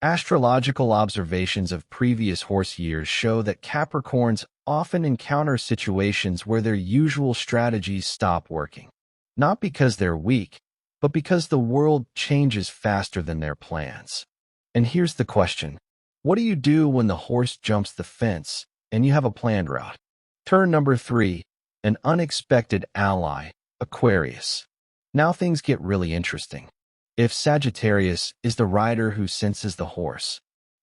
Astrological observations of previous horse years show that Capricorns often encounter situations where their usual strategies stop working. Not because they're weak, but because the world changes faster than their plans. And here's the question. What do you do when the horse jumps the fence and you have a planned route? Turn number 3, an unexpected ally, Aquarius. Now things get really interesting. If Sagittarius is the rider who senses the horse,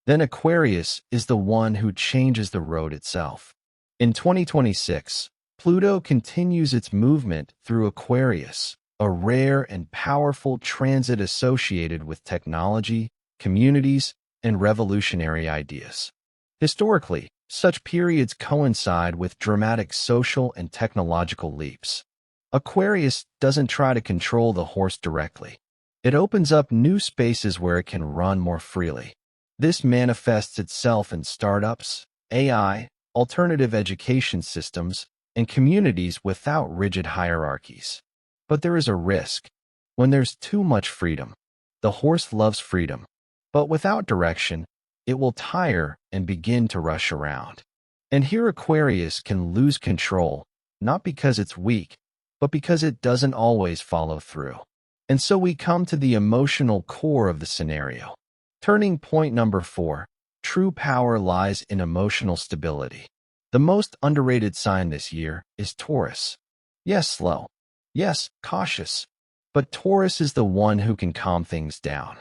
then Aquarius is the one who changes the road itself. In 2026, Pluto continues its movement through Aquarius, a rare and powerful transit associated with technology, communities, and revolutionary ideas. Historically, such periods coincide with dramatic social and technological leaps. Aquarius doesn't try to control the horse directly. It opens up new spaces where it can run more freely. This manifests itself in startups, AI, alternative education systems, and communities without rigid hierarchies. But there is a risk. When there's too much freedom, the horse loves freedom, but without direction, it will tire and begin to rush around. And here Aquarius can lose control, not because it's weak, but because it doesn't always follow through. And so we come to the emotional core of the scenario. Turning point number 4, true power lies in emotional stability. The most underrated sign this year is Taurus. Yes, slow. Yes, cautious. But Taurus is the one who can calm things down.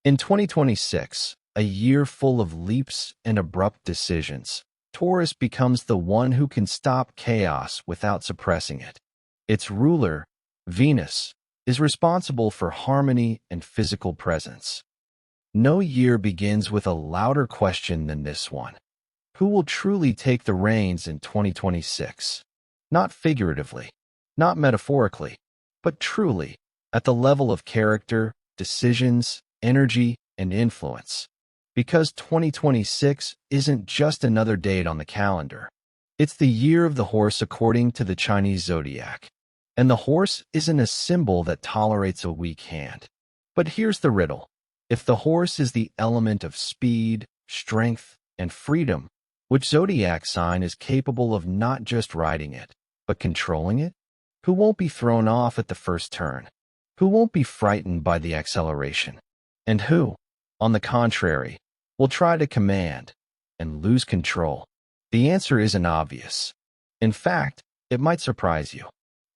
In 2026, a year full of leaps and abrupt decisions, Taurus becomes the one who can stop chaos without suppressing it. Its ruler, Venus, is responsible for harmony and physical presence. No year begins with a louder question than this one. Who will truly take the reins in 2026? Not figuratively, not metaphorically, but truly, at the level of character, decisions, energy, and influence. Because 2026 isn't just another date on the calendar. It's the year of the horse according to the Chinese zodiac. And the horse isn't a symbol that tolerates a weak hand. But here's the riddle. If the horse is the element of speed, strength, and freedom, which zodiac sign is capable of not just riding it, but controlling it? Who won't be thrown off at the first turn? Who won't be frightened by the acceleration? And who, on the contrary, will try to command and lose control? The answer isn't obvious. In fact, it might surprise you.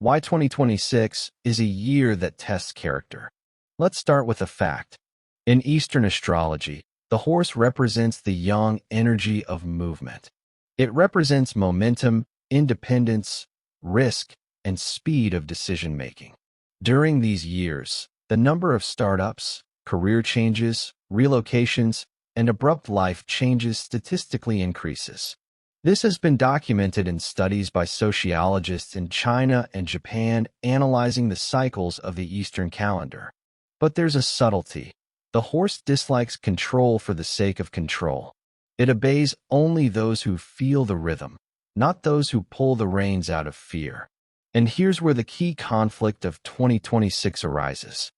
Why 2026 is a year that tests character. Let's start with a fact. In Eastern astrology, the horse represents the yang energy of movement. It represents momentum, independence, risk, and speed of decision-making. During these years, the number of startups, career changes, relocations, and abrupt life changes statistically increases. This has been documented in studies by sociologists in China and Japan analyzing the cycles of the Eastern calendar. But there's a subtlety. The horse dislikes control for the sake of control. It obeys only those who feel the rhythm, not those who pull the reins out of fear. And here's where the key conflict of 2026 arises.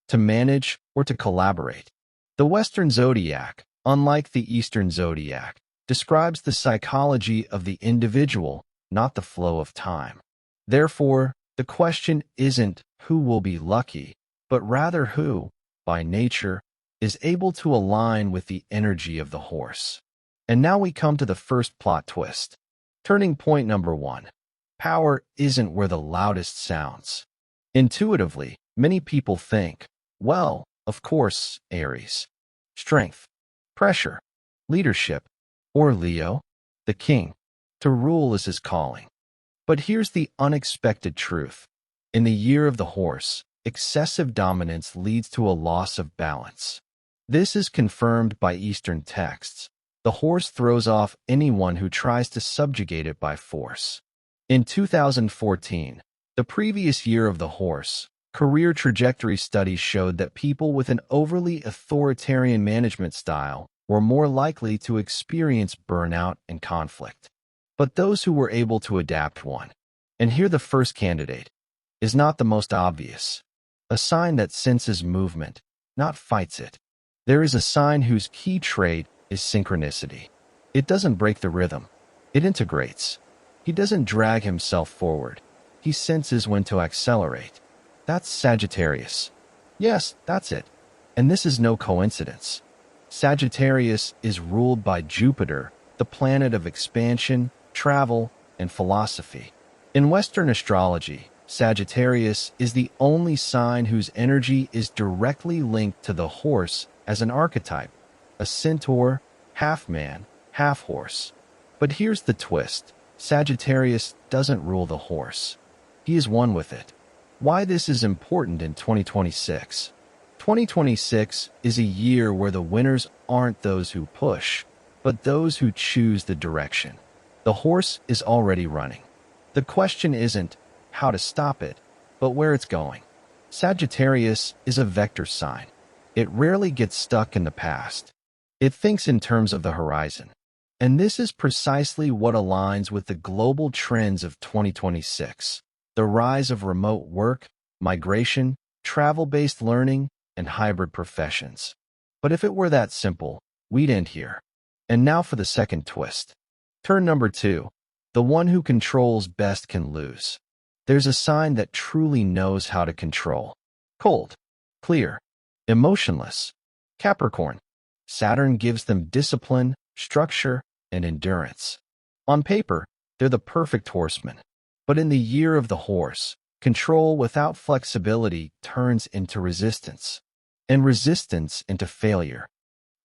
To manage or to collaborate. The Western zodiac, unlike the Eastern zodiac, describes the psychology of the individual, not the flow of time. Therefore, the question isn't who will be lucky, but rather who, by nature, is able to align with the energy of the horse. And now we come to the first plot twist. Turning point number 1. Power isn't where the loudest sounds. Intuitively, many people think, well, of course, Aries. Strength, pressure, leadership, or Leo, the king. To rule is his calling. But here's the unexpected truth. In the year of the horse, excessive dominance leads to a loss of balance. This is confirmed by Eastern texts. The horse throws off anyone who tries to subjugate it by force. In 2014, the previous year of the horse, career trajectory studies showed that people with an overly authoritarian management style were more likely to experience burnout and conflict. But those who were able to adapt won. And here the first candidate is not the most obvious. A sign that senses movement, not fights it. There is a sign whose key trait is synchronicity. It doesn't break the rhythm. It integrates. He doesn't drag himself forward. He senses when to accelerate. That's Sagittarius. Yes, that's it. And this is no coincidence. Sagittarius is ruled by Jupiter, the planet of expansion, travel, and philosophy. In Western astrology, Sagittarius is the only sign whose energy is directly linked to the horse as an archetype, a centaur, half man, half horse. But here's the twist. Sagittarius doesn't rule the horse. He is one with it. Why this is important in 2026. 2026 is a year where the winners aren't those who push, but those who choose the direction. The horse is already running. The question isn't how to stop it, but where it's going. Sagittarius is a vector sign. It rarely gets stuck in the past. It thinks in terms of the horizon. And this is precisely what aligns with the global trends of 2026. The rise of remote work, migration, travel-based learning, and hybrid professions. But if it were that simple, we'd end here. And now for the second twist. Turn number 2. The one who controls best can lose. There's a sign that truly knows how to control. Cold, clear, emotionless. Capricorn. Saturn gives them discipline, structure, and endurance. On paper, they're the perfect horsemen. But in the year of the horse, control without flexibility turns into resistance, and resistance into failure.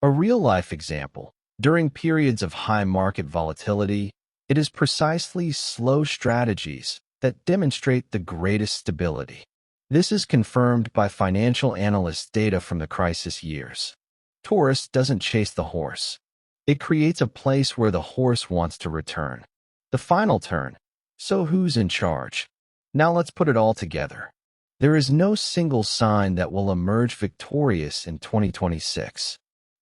A real-life example, during periods of high market volatility, it is precisely slow strategies that demonstrate the greatest stability. This is confirmed by financial analysts' data from the crisis years. Taurus doesn't chase the horse. It creates a place where the horse wants to return. The final turn. So who's in charge? Now let's put it all together. There is no single sign that will emerge victorious in 2026.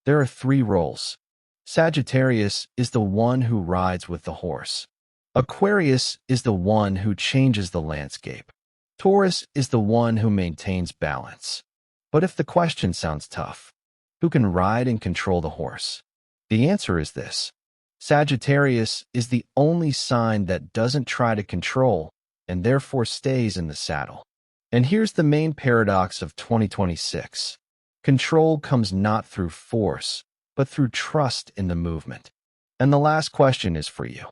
There are 3 roles. Sagittarius is the one who rides with the horse. Aquarius is the one who changes the landscape. Taurus is the one who maintains balance. But if the question sounds tough, who can ride and control the horse? The answer is this. Sagittarius is the only sign that doesn't try to control and therefore stays in the saddle. And here's the main paradox of 2026. Control comes not through force, but through trust in the movement. And the last question is for you.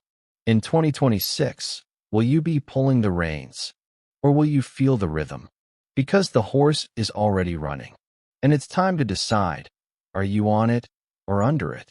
In 2026, will you be pulling the reins, or will you feel the rhythm? Because the horse is already running. And it's time to decide, are you on it or under it?